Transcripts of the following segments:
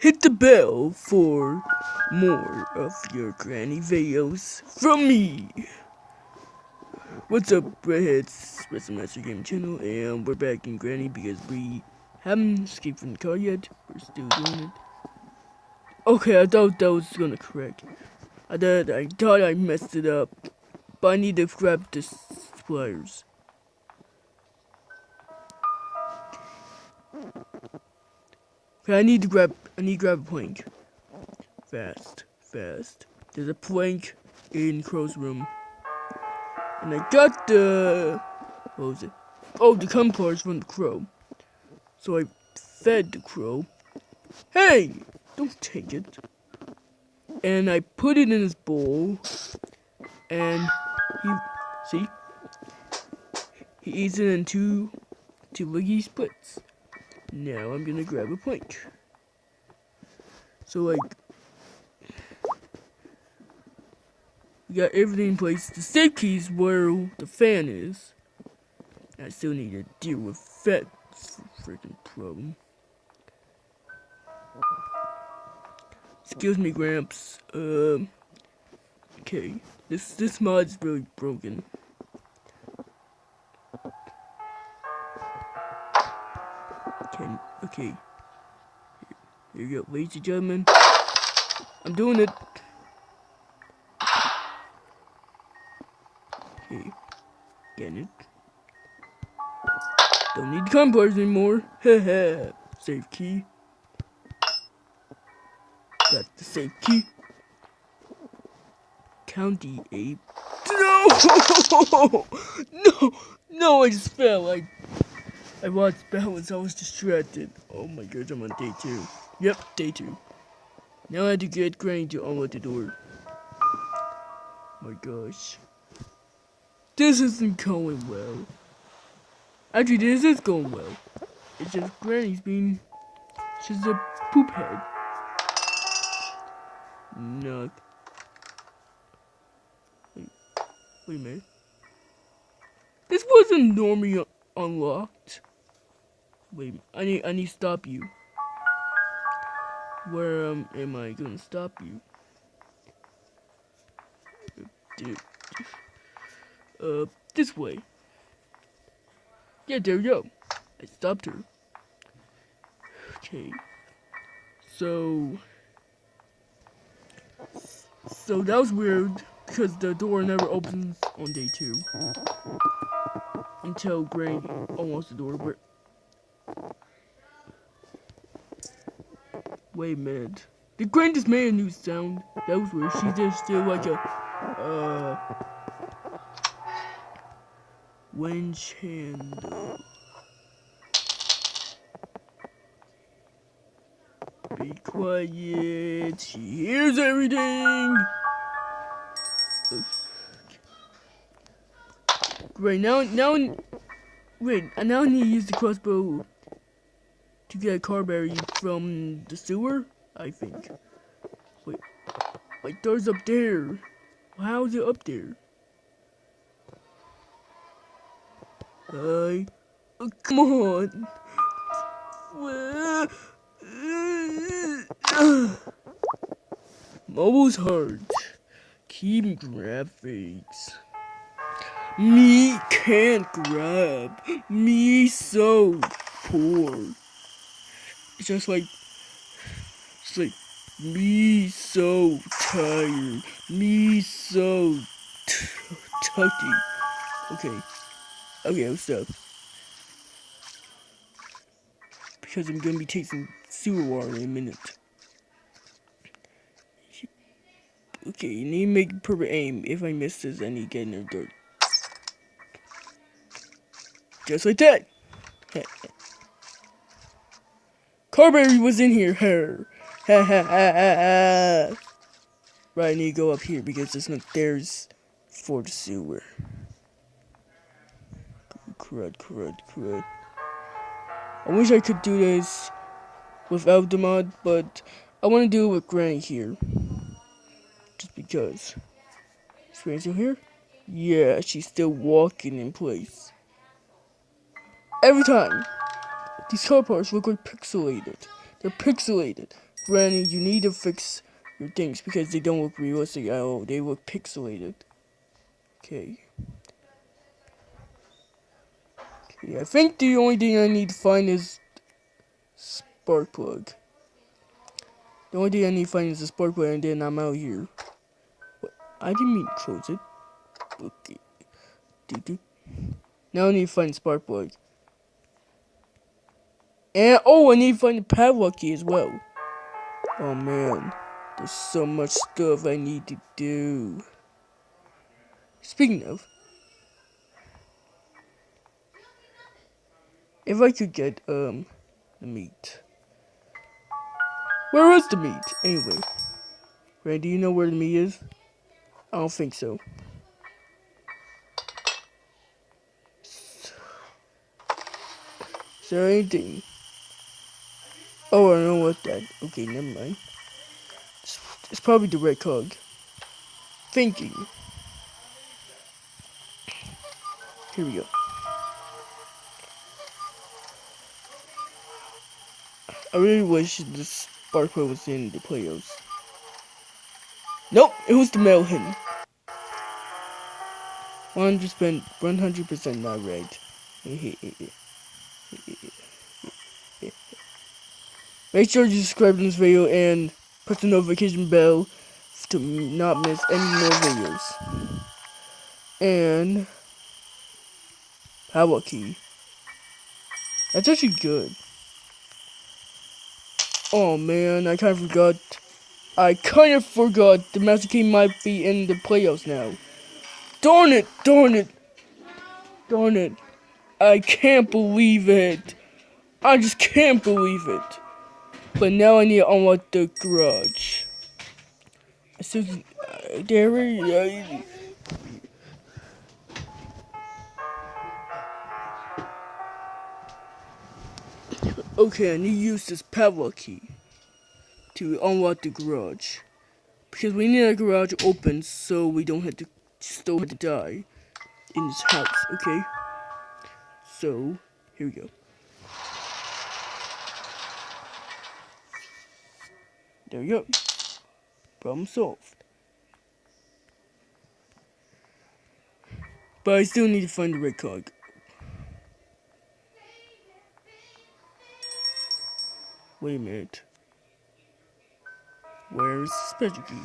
hit the bell for more of your granny videos from me. What's up, Redheads? WrestleMaster Gaming Channel, and we're back in Granny because we haven't escaped from the car yet. We're still doing it. Okay, I thought that was gonna correct. I thought I messed it up, but I need to grab the pliers. Okay, I need to grab a plank. Fast. There's a plank in Crow's room. And I got the... what was it? Oh, the compass from the crow. So I fed the crow. Hey! Don't take it. And I put it in his bowl. And see? He eats it in two liggy splits. Now I'm gonna grab a plank. So like... we got everything in place. The safe key's where the fan is. I still need to deal with that freaking problem. Excuse me, Gramps. Okay. This mod's really broken. Okay. Here you go, ladies and gentlemen. I'm doing it. Okay. Get it. Don't need the compilers anymore. Haha. Save key. Got the save key. County ape. No! No, I just fell. I lost balance. I was distracted. Oh my gosh, I'm on day 2. Yep, day 2. Now I have to get Granny to unlock the door. My gosh. This isn't going well. Actually, this is going well. It's just Granny's being... she's a poop head. No. Wait a minute. This wasn't normally unlocked. Wait, I need to stop you. Where am I gonna stop you? This way. Yeah, there you go. I stopped her. Okay. So that was weird because the door never opens on day 2 until Granny unlocks the door. Wait a minute. Did Granny just make a new sound? That was weird. She just did like a winch handle. Be quiet. She hears everything. Great. Now I need to use the crossbow to get a carberry from the sewer. I think. Wait, my door's up there. How is it up there? Oh, come on. Mobile's hard. Keep graphics. Me can't grab. Me so poor. It's just like me so tired. Me so tucky. Okay, I'll stop. Because I'm gonna be tasting sewer water in a minute. Okay, you need to make perfect aim. If I miss this, I need to get in the dirt. Just like that. Carberry was in here. Ha ha ha ha ha. Right, I need to go up here because there's for the sewer. Crud. I wish I could do this without the mod, but I want to do it with Granny here. Just because. Is Granny still here? Yeah, she's still walking in place. Every time. These car parts look like pixelated. They're pixelated. Granny, you need to fix your things because they don't look realistic at all. They look pixelated. Okay. Okay, I think the only thing I need to find is spark plug. The only thing I need to find is a spark plug, and then I'm out here. What? I didn't mean to close it. Okay. Doo-doo. Now I need to find spark plug. And oh, I need to find the padlock key as well. Oh man, there's so much stuff I need to do. Speaking of, if I could get the meat. Where is the meat? Anyway, Ray, do you know where the meat is? I don't think so. Is there anything? Oh, I don't know what that. Okay, never mind. It's probably the red cog. Thinking. Here we go. I really wish this spark plug was in the playhouse. Nope, it was the male hen. 100% not right. Make sure you subscribe to this video and press the notification bell to not miss any more videos. And power key. That's actually good. Oh man, I kind of forgot. The Master Key might be in the playhouse now. Darn it! Darn it! Darn it! I can't believe it! I just can't believe it! But now I need to unlock the garage. So, there we Okay, I need to use this padlock key to unlock the garage. Because we need a garage open so we don't have to still have to die in this house, okay? So, here we go. There we go. Problem solved. But I still need to find the red cog. Wait a minute. Where's the special key?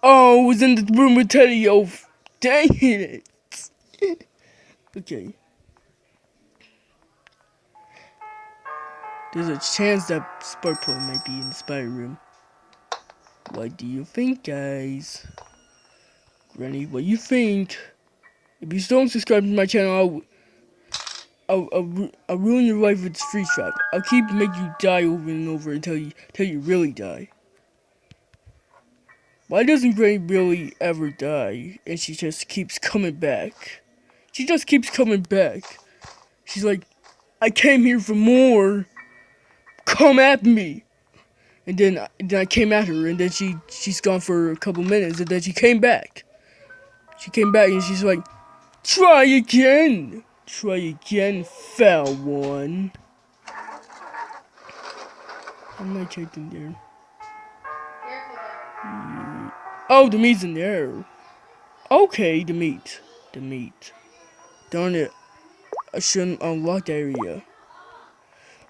Oh, it was in the room with Teddy. Oh, dang it. Okay. There's a chance that spark plug might be in the spider room. What do you think, guys? Granny, what do you think? If you still don't subscribe to my channel, I'll ruin your life with this freeze trap. I'll keep making you die over and over until you really die. Why doesn't Granny really ever die? And she just keeps coming back. She just keeps coming back. She's like, I came here for more. Come at me. And then I came at her, and then she's gone for a couple minutes, and then she came back. She came back, and she's like, try again. Try again, foul one. How am I checking there? Oh, the meat's in there. Okay, the meat. The meat. Darn it. I shouldn't unlock that area.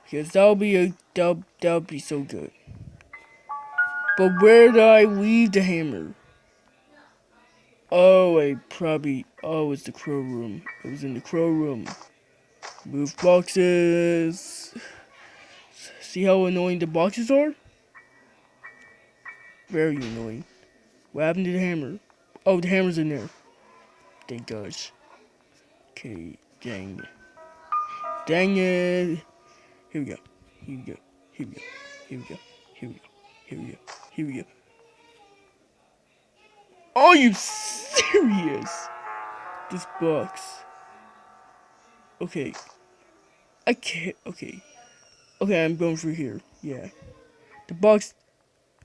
Because that'll be so good. But where did I leave the hammer? Oh, it's the crow room. It was in the crow room. Move boxes. See how annoying the boxes are? Very annoying. What happened to the hammer? Oh, the hammer's in there. Thank gosh. Okay, dang. Dang it. Here we go. Here we go. Here we go. Here we go. Here we go. Here we go. Here we go. Are you serious? This box. Okay. I can't. Okay. Okay, I'm going through here. Yeah. The box.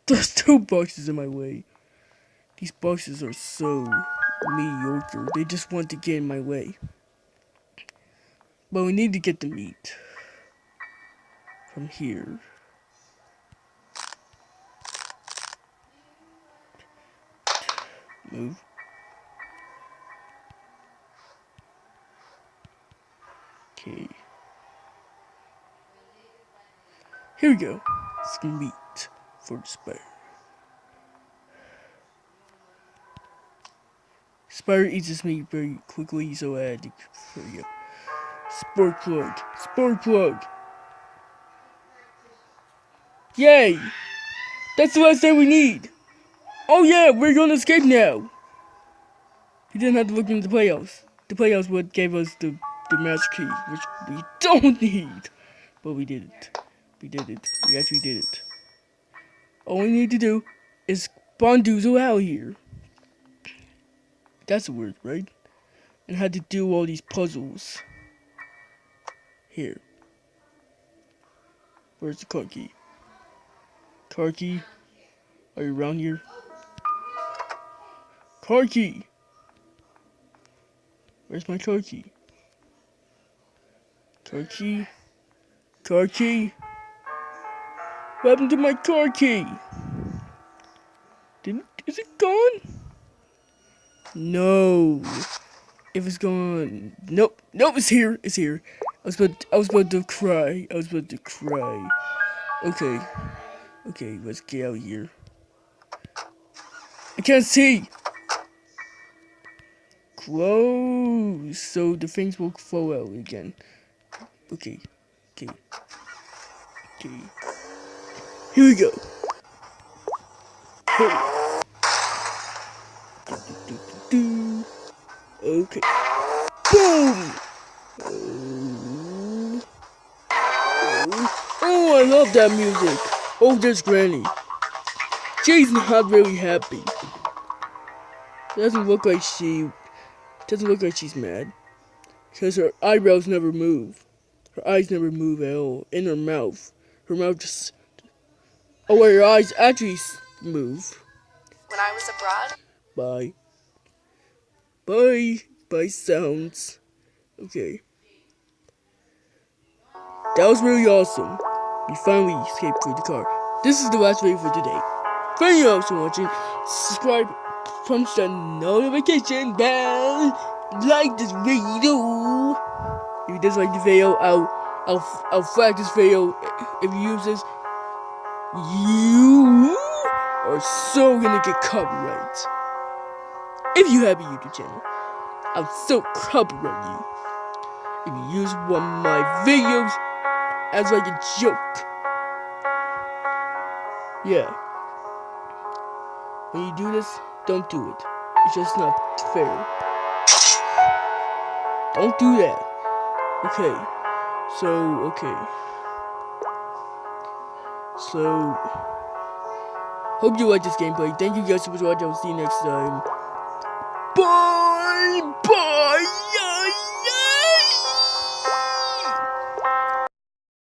There's two boxes in my way. These boxes are so mediocre. They just want to get in my way. But we need to get the meat from here. Move. Okay. Here we go. It's gonna meet for the spider. Spider eats its meat very quickly, so I had to hurry up. Spark plug. Spark plug. Yay! That's the last thing we need. Oh yeah, we're gonna escape now. We didn't have to look into the playhouse. The playhouse what gave us the master key, which we don't need. But we did it. We did it. We actually did it. All we need to do is bondoozle out here. That's a word, right? And had to do all these puzzles. Here. Where's the car key? Car key? Are you around here? Car key! Where's my car key? Car key? Car key? What happened to my car key? Is it gone? No. If it's gone, nope, it's here. It's here. I was about to cry. Okay, let's get out of here. I can't see. Close, so the things will fall out again. Okay. Here we go. Okay. Boom! Oh, I love that music. Oh, there's Granny. She's not really happy. Doesn't look like she's mad. Because her eyebrows never move. Her eyes never move at all. In her mouth. Her mouth just... Oh, wait, her eyes actually move. When I was abroad? Bye. Bye, sounds. Okay. That was really awesome. We finally escaped through the car. This is the last video for today. Thank you all for watching. Subscribe, punch the notification bell, like this video. If you dislike the video, I'll flag this video. If you use this, you are so gonna get copyright. If you have a YouTube channel, I'll so copyright you. If you use one of my videos as like a joke. Yeah. When you do this, don't do it. It's just not fair. Don't do that. Okay. So, hope you like this gameplay. Thank you guys so much for watching. I'll see you next time. Bye!